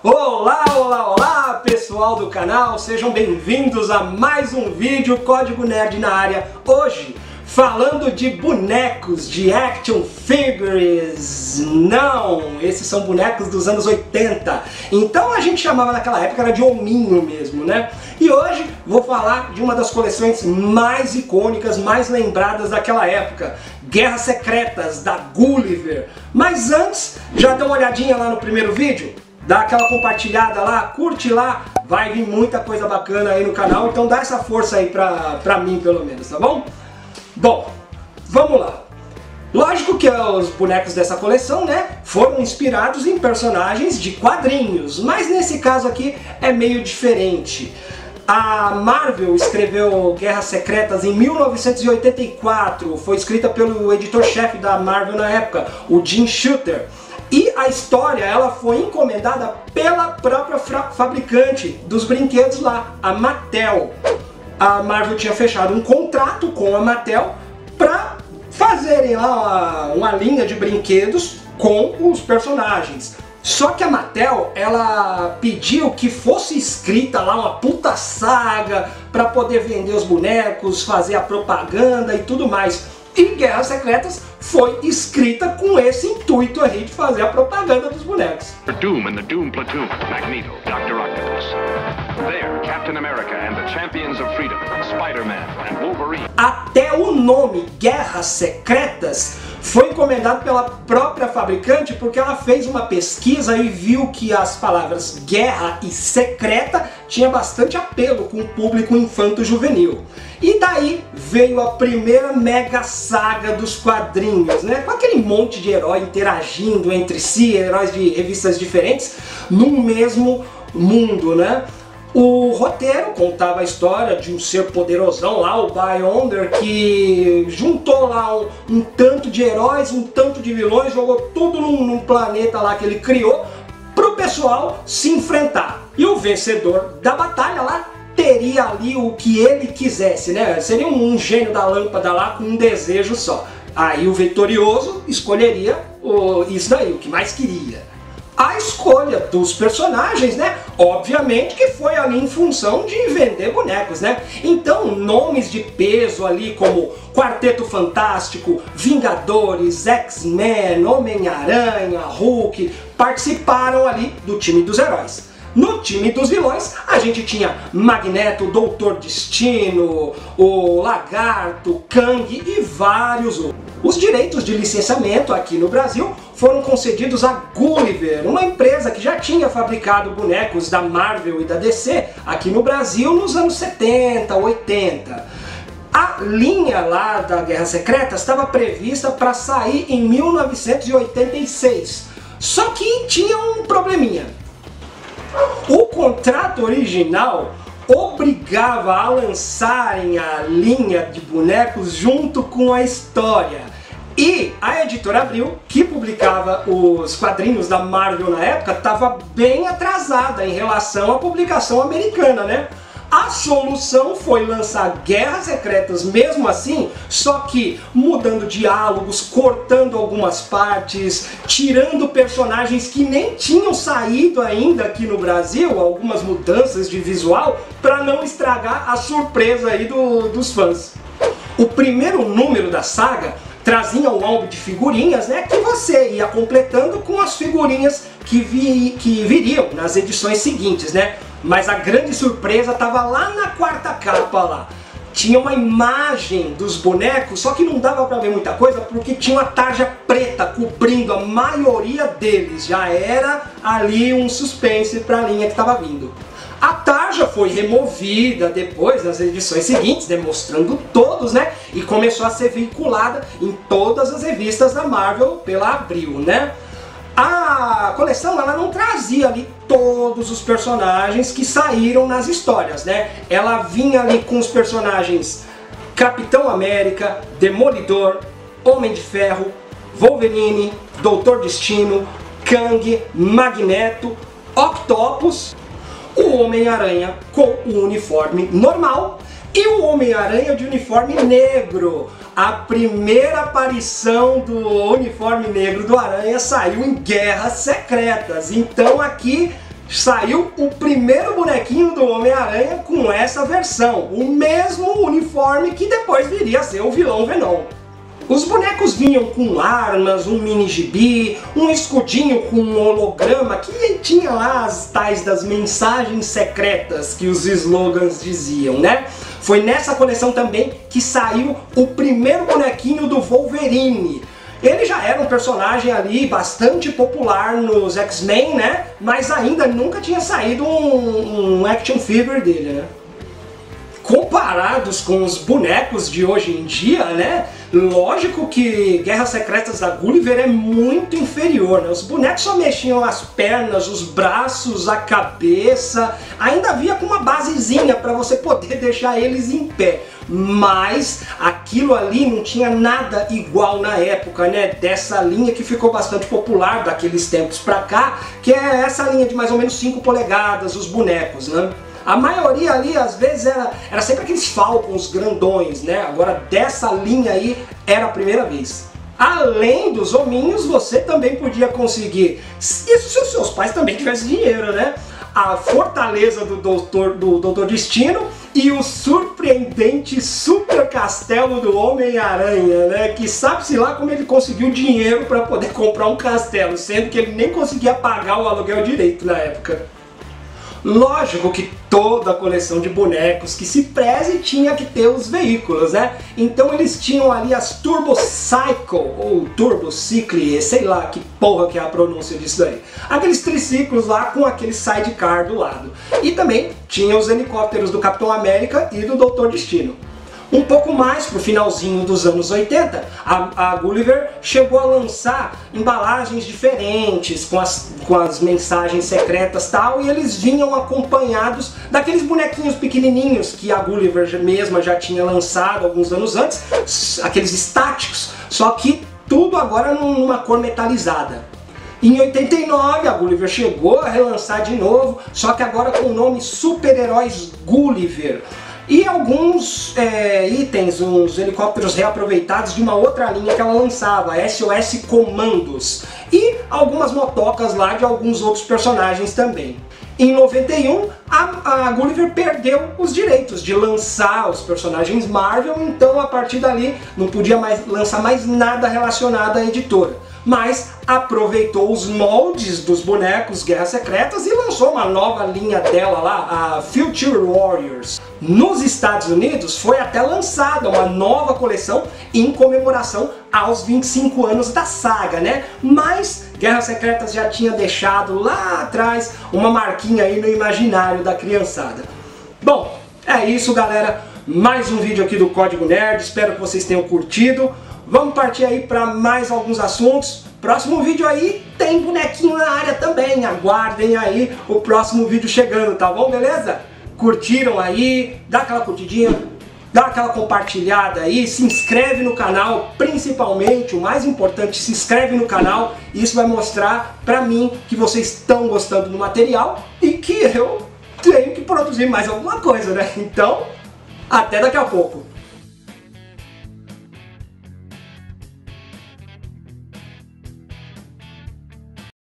Olá, olá, olá, pessoal do canal, sejam bem-vindos a mais um vídeo Código Nerd na área. Hoje, falando de bonecos, de action figures. Não, esses são bonecos dos anos 80. Então a gente chamava naquela época era de hominho mesmo, né? E hoje vou falar de uma das coleções mais icônicas, mais lembradas daquela época. Guerras Secretas, da Gulliver. Mas antes, já dá uma olhadinha lá no primeiro vídeo? Dá aquela compartilhada lá, curte lá, vai vir muita coisa bacana aí no canal, então dá essa força aí pra mim pelo menos, tá bom? Bom, vamos lá. Lógico que os bonecos dessa coleção, né, foram inspirados em personagens de quadrinhos, mas nesse caso aqui é meio diferente. A Marvel escreveu Guerras Secretas em 1984, foi escrita pelo editor-chefe da Marvel na época, o Jim Shooter. E a história ela foi encomendada pela própria fabricante dos brinquedos lá, a Mattel. A Marvel tinha fechado um contrato com a Mattel para fazerem lá uma linha de brinquedos com os personagens. Só que a Mattel, ela pediu que fosse escrita lá uma puta saga para poder vender os bonecos, fazer a propaganda e tudo mais. E Guerras Secretas foi escrita com esse intuito aí de fazer a propaganda dos bonecos. Doom and the Doom Platoon, Magneto, Dr. Octopus. There, Captain America and the Champions of Freedom, Spider-Man and Wolverine. Até o nome Guerras Secretas foi encomendado pela própria fabricante porque ela fez uma pesquisa e viu que as palavras guerra e secreta tinha bastante apelo com o público infanto-juvenil. E daí veio a primeira mega saga dos quadrinhos, né? Com aquele monte de herói interagindo entre si, heróis de revistas diferentes, num mesmo mundo, né? O roteiro contava a história de um ser poderosão lá, o Beyonder, que juntou lá um tanto de heróis, um tanto de vilões, jogou tudo num planeta lá que ele criou pro pessoal se enfrentar. E o vencedor da batalha lá teria ali o que ele quisesse, né? Seria um gênio da lâmpada lá com um desejo só. Aí o vitorioso escolheria isso daí, o que mais queria. A escolha dos personagens, né? Obviamente que foi ali em função de vender bonecos, né? Então nomes de peso ali como Quarteto Fantástico, Vingadores, X-Men, Homem-Aranha, Hulk participaram ali do time dos heróis. No time dos vilões, a gente tinha Magneto, Doutor Destino, o Lagarto, Kang e vários outros. Os direitos de licenciamento aqui no Brasil foram concedidos a Gulliver, uma empresa que já tinha fabricado bonecos da Marvel e da DC aqui no Brasil nos anos 70, 80. A linha lá da Guerras Secretas estava prevista para sair em 1986, só que tinha um probleminha. O contrato original obrigava a lançarem a linha de bonecos junto com a história. E a editora Abril, que publicava os quadrinhos da Marvel na época, estava bem atrasada em relação à publicação americana, né? A solução foi lançar Guerras Secretas mesmo assim, só que mudando diálogos, cortando algumas partes, tirando personagens que nem tinham saído ainda aqui no Brasil, algumas mudanças de visual, para não estragar a surpresa aí dos fãs. O primeiro número da saga trazia um álbum de figurinhas, né, que você ia completando com as figurinhas que viriam nas edições seguintes, né? Mas a grande surpresa estava lá na quarta capa lá. Tinha uma imagem dos bonecos, só que não dava para ver muita coisa porque tinha uma tarja preta cobrindo a maioria deles. Já era ali um suspense para a linha que estava vindo. A tarja foi removida depois nas edições seguintes, demonstrando todos, né? E começou a ser veiculada em todas as revistas da Marvel pela Abril, né? A coleção ela não trazia ali todos os personagens que saíram nas histórias, né? Ela vinha ali com os personagens Capitão América, Demolidor, Homem de Ferro, Wolverine, Doutor Destino, Kang, Magneto, Octopus, o Homem-Aranha com o uniforme normal e o Homem-Aranha de uniforme negro. A primeira aparição do uniforme negro do Aranha saiu em Guerras Secretas. Então aqui saiu o primeiro bonequinho do Homem-Aranha com essa versão, o mesmo uniforme que depois viria a ser o vilão Venom. Os bonecos vinham com armas, um mini gibi, um escudinho com um holograma que tinha lá as tais das mensagens secretas que os slogans diziam, né? Foi nessa coleção também que saiu o primeiro bonequinho do Wolverine. Ele já era um personagem ali bastante popular nos X-Men, né? Mas ainda nunca tinha saído um action figure dele, né? Comparados com os bonecos de hoje em dia, né? Lógico que Guerras Secretas da Gulliver é muito inferior, né? Os bonecos só mexiam as pernas, os braços, a cabeça, ainda havia com uma basezinha para você poder deixar eles em pé. Mas aquilo ali não tinha nada igual na época, né? Dessa linha que ficou bastante popular daqueles tempos pra cá, que é essa linha de mais ou menos 5 polegadas, os bonecos, né? A maioria ali, às vezes, era sempre aqueles Falcons grandões, né? Agora, dessa linha aí, era a primeira vez. Além dos hominhos, você também podia conseguir, isso se os seus pais também tivessem dinheiro, né? A fortaleza do Doutor Destino e o surpreendente super castelo do Homem-Aranha, né? Que sabe-se lá como ele conseguiu dinheiro para poder comprar um castelo, sendo que ele nem conseguia pagar o aluguel direito na época. Lógico que toda a coleção de bonecos que se preze tinha que ter os veículos, né? Então eles tinham ali as Turbo Cycle, ou Turbo Cycle, sei lá que porra que é a pronúncia disso daí. Aqueles triciclos lá com aquele sidecar do lado. E também tinha os helicópteros do Capitão América e do Doutor Destino. Um pouco mais pro finalzinho dos anos 80, a Gulliver chegou a lançar embalagens diferentes, com as mensagens secretas e tal, e eles vinham acompanhados daqueles bonequinhos pequenininhos que a Gulliver mesma já tinha lançado alguns anos antes, aqueles estáticos, só que tudo agora numa cor metalizada. Em 89, a Gulliver chegou a relançar de novo, só que agora com o nome Super-Heróis Gulliver. E alguns itens, uns helicópteros reaproveitados de uma outra linha que ela lançava, a SOS Comandos. E algumas motocas lá de alguns outros personagens também. Em 91, a Gulliver perdeu os direitos de lançar os personagens Marvel, então a partir dali não podia mais lançar mais nada relacionado à editora. Mas aproveitou os moldes dos bonecos Guerras Secretas e lançou uma nova linha dela lá, a Future Warriors. Nos Estados Unidos foi até lançada uma nova coleção em comemoração aos 25 anos da saga, né? Mas Guerras Secretas já tinha deixado lá atrás uma marquinha aí no imaginário da criançada. Bom, é isso, galera. Mais um vídeo aqui do Código Nerd, espero que vocês tenham curtido. Vamos partir aí para mais alguns assuntos. Próximo vídeo aí tem bonequinho na área também. Aguardem aí o próximo vídeo chegando, tá bom, beleza? Curtiram aí? Dá aquela curtidinha, dá aquela compartilhada aí, se inscreve no canal, principalmente, o mais importante, se inscreve no canal. Isso vai mostrar pra mim que vocês estão gostando do material e que eu tenho que produzir mais alguma coisa, né? Então, até daqui a pouco.